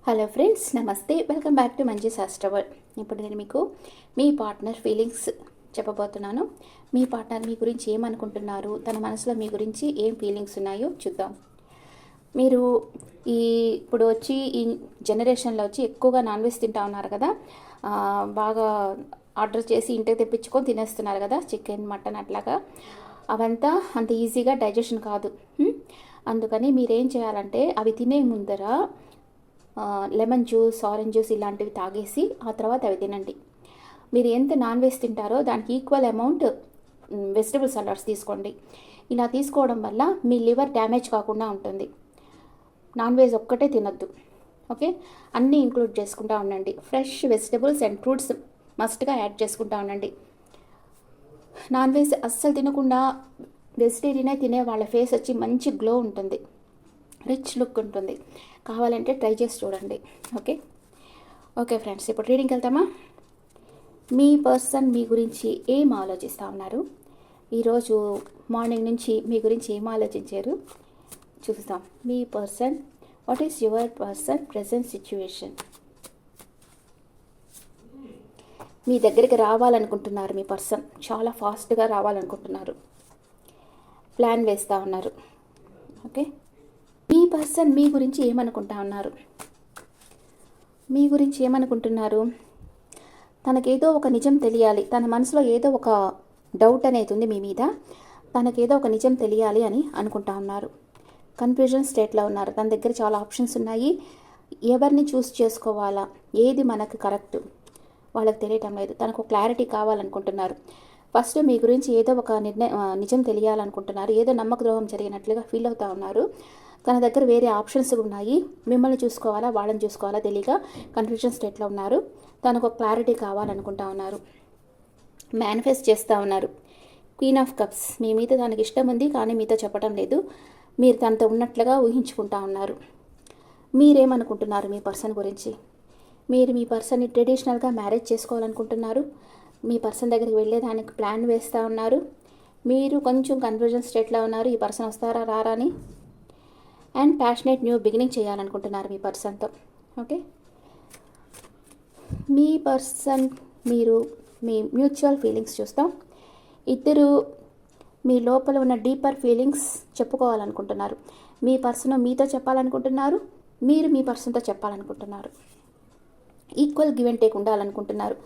Hello friends, నమస్తే. Welcome back to మంచి శాస్త్రవర్. ఇప్పుడు నేను మీకు మీ పార్ట్నర్ ఫీలింగ్స్ చెప్పబోతున్నాను. మీ పార్ట్నర్ మీ గురించి ఏమనుకుంటున్నారు, తన మనసులో మీ గురించి ఏం ఫీలింగ్స్ ఉన్నాయో చూద్దాం. మీరు ఇప్పుడు వచ్చి ఈ జనరేషన్లో వచ్చి ఎక్కువగా నాన్ వెజ్ తింటా ఉన్నారు కదా, బాగా ఆర్డర్ చేసి ఇంటికి తెప్పించుకొని తినేస్తున్నారు కదా, చికెన్ మటన్ అట్లాగా. అవంతా అంత ఈజీగా డైజెషన్ కాదు. అందుకని మీరేం చేయాలంటే అవి తినే ముందర లెమన్ జ్యూస్, ఆరెంజ్ జ్యూస్ ఇలాంటివి తాగేసి ఆ తర్వాత అవి తినండి. మీరు ఎంత నాన్ వెజ్ తింటారో దానికి ఈక్వల్ అమౌంట్ వెజిటబుల్ సలాడ్స్ తీసుకోండి. ఇలా తీసుకోవడం వల్ల మీ లివర్ డ్యామేజ్ కాకుండా ఉంటుంది. నాన్ వెజ్ ఒక్కటే తినొద్దు, ఓకే? అన్నీ ఇంక్లూడ్ చేసుకుంటూ ఉండండి. ఫ్రెష్ వెజిటబుల్స్ అండ్ ఫ్రూట్స్ మస్ట్గా యాడ్ చేసుకుంటూ ఉండండి. నాన్ వెజ్ అస్సలు తినకుండా వెజిటేరియనే తినే వాళ్ళ ఫేస్ వచ్చి మంచి గ్లో ఉంటుంది, రిచ్ లుక్ ఉంటుంది. కావాలంటే ట్రై చేసి చూడండి. ఓకే ఫ్రెండ్స్, ఇప్పుడు రీడింగ్కి వెళ్తామా? మీ పర్సన్ మీ గురించి ఏం ఆలోచిస్తూ ఉన్నారు, ఈరోజు మార్నింగ్ నుంచి మీ గురించి ఏం ఆలోచించారు చూస్తాం. మీ person, what is your person present situation? మీ దగ్గరికి రావాలనుకుంటున్నారు. మీ పర్సన్ చాలా ఫాస్ట్గా రావాలనుకుంటున్నారు, ప్లాన్ వేస్తూ ఉన్నారు. ఓకే, మీ పర్సన్ మీ గురించి ఏమనుకుంటా ఉన్నారు? మీ గురించి ఏమనుకుంటున్నారు? తనకేదో ఒక నిజం తెలియాలి, తన మనసులో ఏదో ఒక డౌట్ అనేది ఉంది మీ మీద. తనకేదో ఒక నిజం తెలియాలి అని అనుకుంటా ఉన్నారు. కన్ఫ్యూజన్ స్టేట్లో ఉన్నారు. తన దగ్గర చాలా ఆప్షన్స్ ఉన్నాయి. ఎవరిని చూస్ చేసుకోవాలా, ఏది మనకు కరెక్ట్ వాళ్ళకి తెలియటం లేదు. తనకు క్లారిటీ కావాలనుకుంటున్నారు. ఫస్ట్ మీ గురించి ఏదో ఒక నిజం తెలియాలనుకుంటున్నారు. ఏదో నమ్మక ద్రోహం జరిగినట్లుగా ఫీల్ అవుతూ ఉన్నారు. తన దగ్గర వేరే ఆప్షన్స్ ఉన్నాయి. మిమ్మల్ని చూసుకోవాలా, వాళ్ళని చూసుకోవాలా తెలియక కన్ఫ్యూజన్ స్టేట్లో ఉన్నారు. తనకు క్లారిటీ కావాలనుకుంటా ఉన్నారు. మేనిఫెస్ట్ చేస్తూ ఉన్నారు. క్వీన్ ఆఫ్ కప్స్, మీ మీద తనకి ఇష్టం ఉంది కానీ మీతో చెప్పడం లేదు. మీరు తనతో ఉన్నట్లుగా ఊహించుకుంటా ఉన్నారు. మీరేమనుకుంటున్నారు మీ పర్సన్ గురించి? మీరు మీ పర్సన్ని ట్రెడిషనల్గా మ్యారేజ్ చేసుకోవాలనుకుంటున్నారు. మీ పర్సన్ దగ్గరికి వెళ్ళేదానికి ప్లాన్ వేస్తూ ఉన్నారు. మీరు కొంచెం కన్ఫ్యూజన్ స్టేట్లో ఉన్నారు, ఈ పర్సన్ వస్తారా రారా అని. అండ్ ప్యాషనేట్ న్యూ బిగినింగ్ చేయాలనుకుంటున్నారు మీ పర్సన్తో. ఓకే, మీ పర్సన్ మీరు మీ మ్యూచువల్ ఫీలింగ్స్ చూస్తాం. ఇద్దరు మీ లోపల ఉన్న డీపర్ ఫీలింగ్స్ చెప్పుకోవాలనుకుంటున్నారు. మీ పర్సన్ మీతో చెప్పాలనుకుంటున్నారు, మీరు మీ పర్సన్తో చెప్పాలనుకుంటున్నారు. ఈక్వల్ గివ్ అండ్ టేక్ ఉండాలనుకుంటున్నారు.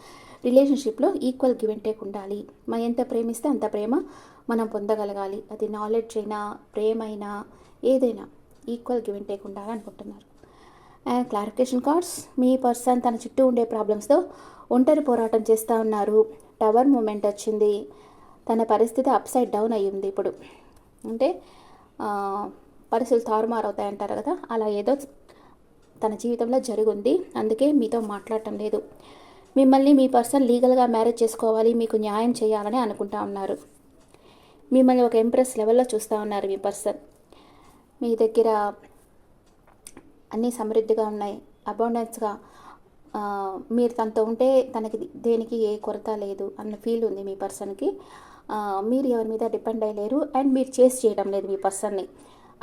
రిలేషన్షిప్లో ఈక్వల్ గివ్ అండ్ టేక్ ఉండాలి. మనం ఎంత ప్రేమిస్తే అంత ప్రేమ మనం పొందగలగాలి. అది నాలెడ్జ్ అయినా, ప్రేమ అయినా, ఏదైనా ఈక్వల్ గివ్ అండ్ టేక్ ఉండాలనుకుంటున్నారు. అండ్ క్లారిఫికేషన్ కార్డ్స్, మీ పర్సన్ తన చుట్టూ ఉండే ప్రాబ్లమ్స్తో ఒంటరి పోరాటం చేస్తూ ఉన్నారు. టవర్ మూమెంట్ వచ్చింది. తన పరిస్థితి అప్సైడ్ డౌన్ అయ్యింది. ఇప్పుడు అంటే పరిస్థితులు తారుమారు అవుతాయంటారు కదా, అలా ఏదో తన జీవితంలో జరిగింది. అందుకే మీతో మాట్లాడటం లేదు. మిమ్మల్ని మీ పర్సన్ లీగల్గా మ్యారేజ్ చేసుకోవాలి, మీకు న్యాయం చేయాలని అనుకుంటా ఉన్నారు. మిమ్మల్ని ఒక ఎంప్రెస్ లెవెల్లో చూస్తూ ఉన్నారు మీ పర్సన్. మీ దగ్గర అన్నీ సమృద్ధిగా ఉన్నాయి, అబౌండెన్స్గా. మీరు తనతో ఉంటే తనకి దేనికి ఏ కొరత లేదు అన్న ఫీల్ ఉంది మీ పర్సన్కి. మీరు ఎవరి మీద డిపెండ్ అయ్యలేరు అండ్ మీరు చేసి చేయడం లేదు మీ పర్సన్ని.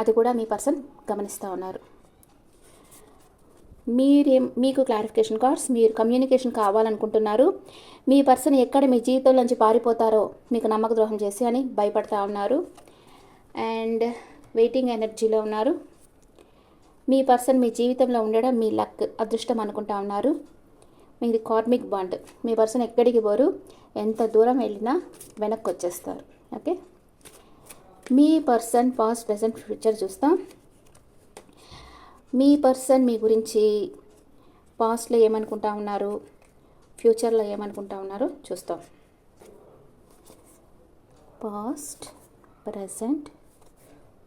అది కూడా మీ పర్సన్ గమనిస్తూ ఉన్నారు. మీకు క్లారిఫికేషన్ కార్డ్స్, మీరు కమ్యూనికేషన్ కావాలనుకుంటున్నారు. మీ పర్సన్ ఎక్కడ మీ జీవితంలోంచి పారిపోతారో మీకు నమ్మక ద్రోహం చేసి అని భయపడతా ఉన్నారు. అండ్ వెయిటింగ్ ఎనర్జీలో ఉన్నారు. మీ పర్సన్ మీ జీవితంలో ఉండడం మీ లక్, అదృష్టం అనుకుంటా ఉన్నారు. మీది కార్మిక్ బాండ్. మీ పర్సన్ ఎక్కడికి పోరు, ఎంత దూరం వెళ్ళినా వెనక్కి వచ్చేస్తారు. ఓకే, మీ పర్సన్ పాస్ట్, ప్రెజెంట్, ఫ్యూచర్ చూస్తాం. మీ పర్సన్ మీ గురించి పాస్ట్లో ఏమనుకుంటా ఉన్నారు, ఫ్యూచర్లో ఏమనుకుంటా ఉన్నారో చూస్తాం. Past, present,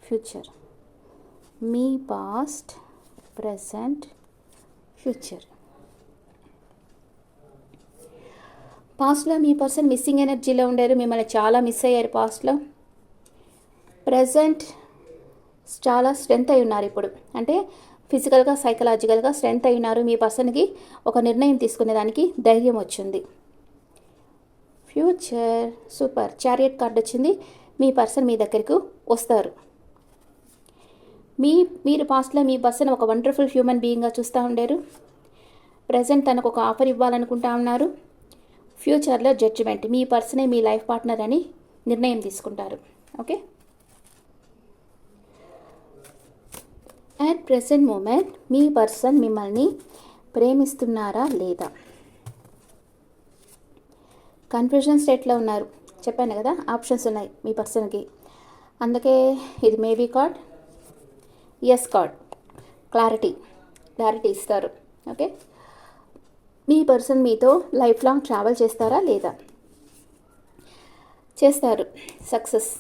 future. మీ పాస్ట్, ప్రెజెంట్, ఫ్యూచర్. పాస్ట్లో మీ పర్సన్ మిస్సింగ్ ఎనర్జీలో ఉండారు, మిమ్మల్ని చాలా మిస్ అయ్యారు పాస్ట్లో. ప్రజెంట్ చాలా స్ట్రెంత్ అయి ఉన్నారు ఇప్పుడు, అంటే ఫిజికల్గా, సైకలాజికల్గా స్ట్రెంత్ అయి ఉన్నారు. మీ పర్సన్కి ఒక నిర్ణయం తీసుకునేదానికి ధైర్యం వచ్చింది. ఫ్యూచర్ సూపర్, చారియట్ కార్డ్ వచ్చింది. మీ పర్సన్ మీ దగ్గరకు వస్తారు. మీరు పాస్ట్లో మీ పర్సన్ ఒక వండర్ఫుల్ హ్యూమన్ బీయింగ్గా చూస్తూ ఉండారు. ప్రజెంట్ తనకు ఒక ఆఫర్ ఇవ్వాలనుకుంటా ఉన్నారు. ఫ్యూచర్లో జడ్జిమెంట్, మీ పర్సనే మీ లైఫ్ పార్ట్నర్ అని నిర్ణయం తీసుకుంటారు. ఓకే, అట్ ప్రెసెంట్ మూమెంట్ మీ పర్సన్ మిమ్మల్ని ప్రేమిస్తున్నారా లేదా? కన్ఫ్యూజన్ స్టేట్లో ఉన్నారు. చెప్పాను కదా, ఆప్షన్స్ ఉన్నాయి మీ పర్సన్కి. అందుకే ఇది maybe card, yes card. Clarity ఇస్తారు. ఓకే, మీ పర్సన్ మీతో లైఫ్ లాంగ్ ట్రావెల్ చేస్తారా లేదా? చేస్తారు. సక్సెస్.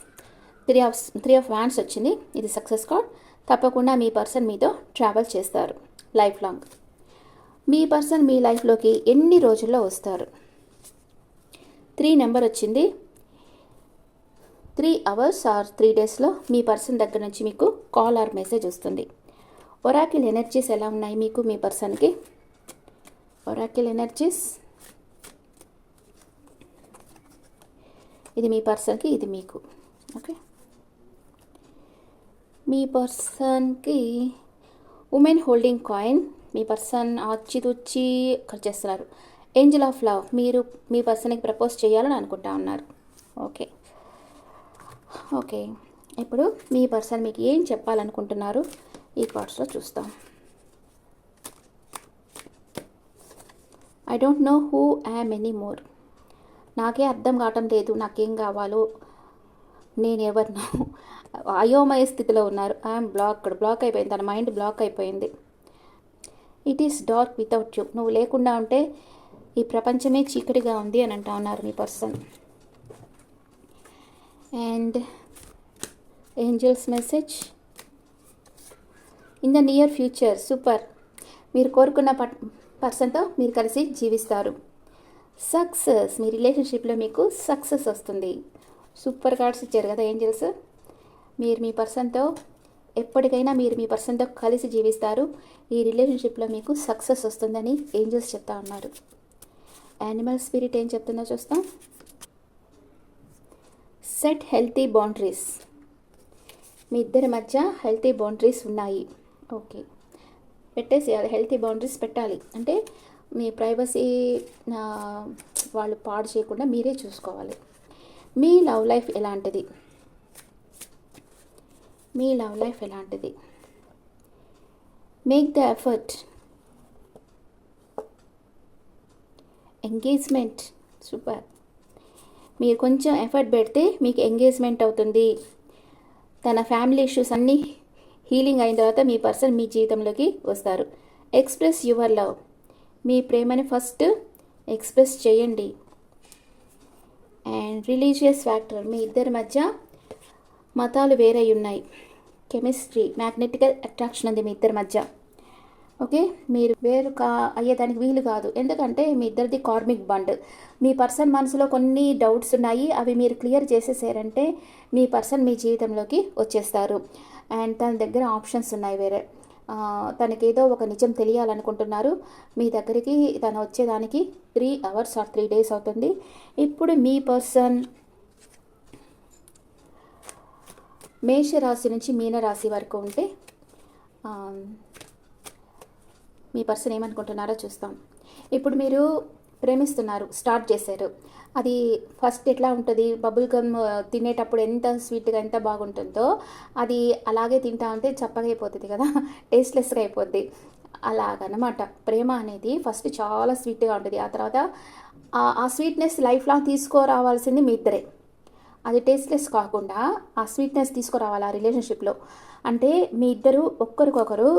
త్రీ ఆఫ్ వ్యాండ్స్ వచ్చింది. ఇది సక్సెస్ కార్డ్. తప్పకుండా మీ పర్సన్ మీతో ట్రావెల్ చేస్తారు లైఫ్ లాంగ్. మీ పర్సన్ మీ లైఫ్లోకి ఎన్ని రోజుల్లో వస్తారు? 3 నెంబర్ వచ్చింది. 3 అవర్స్ ఆర్ 3 డేస్లో మీ పర్సన్ దగ్గర నుంచి మీకు కాల్ ఆర్ మెసేజ్ వస్తుంది. ఒరాకిల్ ఎనర్జీస్ ఎలా ఉన్నాయి మీకు, మీ పర్సన్కి? ఒరాకిల్ ఎనర్జీస్, ఇది మీ పర్సన్కి, ఇది మీకు. ఓకే, మీ పర్సన్కి ఉమెన్ హోల్డింగ్ కాయిన్. మీ పర్సన్ ఆచితూచి ఖర్చు చేస్తున్నారు. ఏంజల్ ఆఫ్ లవ్, మీరు మీ పర్సన్కి ప్రపోజ్ చేయాలని అనుకుంటా ఉన్నారు. ఓకే, ఇప్పుడు మీ పర్సన్ మీకు ఏం చెప్పాలనుకుంటున్నారు ఈ కార్డ్స్లో చూస్తాం. I don't know who I'm any more. నాకే అర్థం కావటం లేదు నాకేం కావాలో, నేను ఎవరినో అయోమయ స్థితిలో ఉన్నారు. ఐఎమ్ బ్లాక్ అయిపోయింది, తన మైండ్ బ్లాక్ అయిపోయింది. It is dark without you. నువ్వు లేకుండా ఉంటే ఈ ప్రపంచమే చీకటిగా ఉంది అని అంటా ఉన్నారు మీ person. And angels message, in the near future. Super, మీరు కోరుకున్న పర్సన్తో మీరు కలిసి జీవిస్తారు. సక్సెస్, మీ రిలేషన్షిప్లో మీకు సక్సెస్ వస్తుంది. సూపర్ కార్డ్స్ ఇచ్చారు కదా ఏంజల్స్. మీరు మీ పర్సన్తో ఎప్పటికైనా మీరు మీ పర్సన్తో కలిసి జీవిస్తారు. ఈ రిలేషన్షిప్లో మీకు సక్సెస్ వస్తుందని ఏంజల్స్ చెప్తా ఉన్నారు. యానిమల్ స్పిరిట్ ఏం చెప్తుందో చూస్తాం. Set healthy boundaries. మీ ఇద్దరి మధ్య హెల్తీ బౌండరీస్ ఉన్నాయి. ఓకే, పెట్టేసేయాలి. హెల్తీ బౌండరీస్ పెట్టాలి అంటే మీ ప్రైవసీ వాళ్ళు పాడు చేయకుండా మీరే చూసుకోవాలి. మీ లవ్ లైఫ్ ఎలాంటిది? Make the effort. Engagement. Super, మీరు కొంచెం ఎఫర్ట్ పెడితే మీకు ఎంగేజ్మెంట్ అవుతుంది. తన ఫ్యామిలీ ఇష్యూస్ అన్నీ హీలింగ్ అయిన తర్వాత మీ పర్సన్ మీ జీవితంలోకి వస్తారు. Express your love. మీ ప్రేమని ఫస్ట్ ఎక్స్ప్రెస్ చేయండి. అండ్ రిలీజియస్ ఫ్యాక్టర్, మీ ఇద్దరి మధ్య మతాలు వేరే ఉన్నాయి. కెమిస్ట్రీ, మ్యాగ్నెటికల్ అట్రాక్షన్ ఉంది మీ ఇద్దరి మధ్య. ఓకే, మీరు వేరు అయ్యేదానికి వీలు కాదు. ఎందుకంటే మీ ఇద్దరిది కార్మిక్ బండ్. మీ పర్సన్ మనసులో కొన్ని డౌట్స్ ఉన్నాయి, అవి మీరు క్లియర్ చేసేసారంటే మీ పర్సన్ మీ జీవితంలోకి వచ్చేస్తారు. అండ్ తన దగ్గర ఆప్షన్స్ ఉన్నాయి వేరే. తనకేదో ఒక నిజం తెలియాలనుకుంటున్నారు. మీ దగ్గరికి తను వచ్చేదానికి 3 అవర్స్ ఆర్ 3 డేస్ అవుతుంది. ఇప్పుడు మీ పర్సన్ మేషరాశి నుంచి మీనరాశి వరకు ఉంటే మీ పర్సన్ ఏమనుకుంటున్నారో చూస్తాం. ఇప్పుడు మీరు ప్రేమిస్తున్నారు, స్టార్ట్ చేశారు. అది ఫస్ట్ ఎట్లా ఉంటుంది, బబుల్ గమ్ తినేటప్పుడు ఎంత స్వీట్గా ఎంత బాగుంటుందో అది అలాగే తింటా ఉంటే చప్పగా అయిపోతుంది కదా, టేస్ట్లెస్గా అయిపోద్ది. అలాగనమాట ప్రేమ అనేది ఫస్ట్ చాలా స్వీట్గా ఉంటుంది. ఆ తర్వాత ఆ స్వీట్నెస్ లైఫ్ లాంగ్ తీసుకురావాల్సింది మీ ఇద్దరే. అది టేస్ట్లెస్ కాకుండా ఆ స్వీట్నెస్ తీసుకురావాలి ఆ రిలేషన్షిప్లో. అంటే మీ ఇద్దరు ఒక్కరికొకరు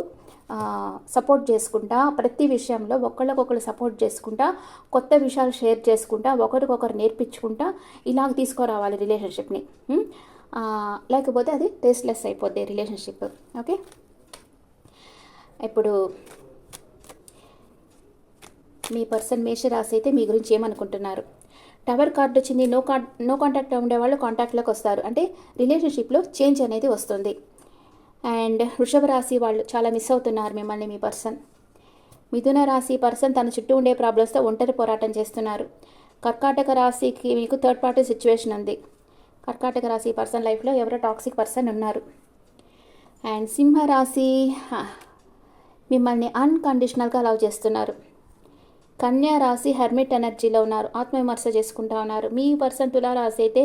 సపోర్ట్ చేసుకుంటా, ప్రతి విషయంలో ఒకళ్ళకొకరు సపోర్ట్ చేసుకుంటా, కొత్త విషయాలు షేర్ చేసుకుంటా, ఒకరికొకరు నేర్పించుకుంటా ఇలాగ తీసుకురావాలి రిలేషన్షిప్ని. లేకపోతే అది టేస్ట్లెస్ అయిపోద్ది రిలేషన్షిప్. ఓకే, ఇప్పుడు మీ పర్సన్ మేషరాశి అయితే మీ గురించి ఏమనుకుంటున్నారు? టవర్ కార్డు వచ్చింది. నో కాంటాక్ట్ ఉండేవాళ్ళు కాంటాక్ట్లోకి వస్తారు. అంటే రిలేషన్షిప్లో చేంజ్ అనేది వస్తుంది. అండ్ వృషభ రాశి వాళ్ళు చాలా మిస్ అవుతున్నారు మిమ్మల్ని మీ పర్సన్. మిథున రాశి పర్సన్ తన చుట్టూ ఉండే ప్రాబ్లమ్స్తో ఒంటరి పోరాటం చేస్తున్నారు. కర్కాటక రాశికి మీకు థర్డ్ పార్టీ సిచ్యువేషన్ ఉంది. కర్కాటక రాశి పర్సన్ లైఫ్లో ఎవరో టాక్సిక్ పర్సన్ ఉన్నారు. అండ్ సింహరాశి మిమ్మల్ని అన్కండిషనల్గా లవ్ చేస్తున్నారు. కన్యా రాశి హెర్మిట్ ఎనర్జీలో ఉన్నారు, ఆత్మవిమర్శ చేసుకుంటూ ఉన్నారు. మీ పర్సన్ తులారాశి అయితే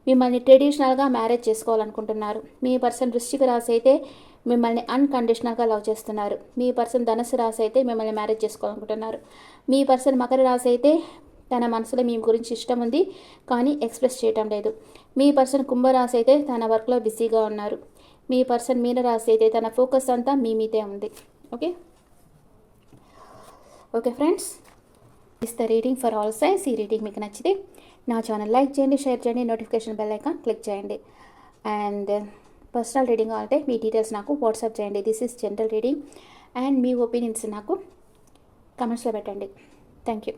మిమ్మల్ని ట్రెడిషనల్గా మ్యారేజ్ చేసుకోవాలనుకుంటున్నారు. మీ పర్సన్ వృశ్చిక రాశి అయితే మిమ్మల్ని అన్కండిషనల్గా లవ్ చేస్తున్నారు. మీ పర్సన్ ధనుసు రాశి అయితే మిమ్మల్ని మ్యారేజ్ చేసుకోవాలనుకుంటున్నారు. మీ పర్సన్ మకర రాశి అయితే తన మనసులో మీ గురించి ఇష్టం ఉంది కానీ ఎక్స్ప్రెస్ చేయటం లేదు. మీ పర్సన్ కుంభరాశి అయితే తన వర్క్లో బిజీగా ఉన్నారు. మీ పర్సన్ మీనరాశి అయితే తన ఫోకస్ అంతా మీ మీదే ఉంది. Okay friends, is the reading for all science. ఈ రీడింగ్ మీకు నచ్చితే నా ఛానల్ లైక్ చేయండి, షేర్ చేయండి, నోటిఫికేషన్ బెల్ ఐకాన్ క్లిక్ చేయండి. అండ్ పర్సనల్ రీడింగ్ అంటే మీ డీటెయిల్స్ నాకు వాట్సాప్ చేయండి. This is general reading and me opinions నాకు కమెంట్స్లో పెట్టండి. Thank you.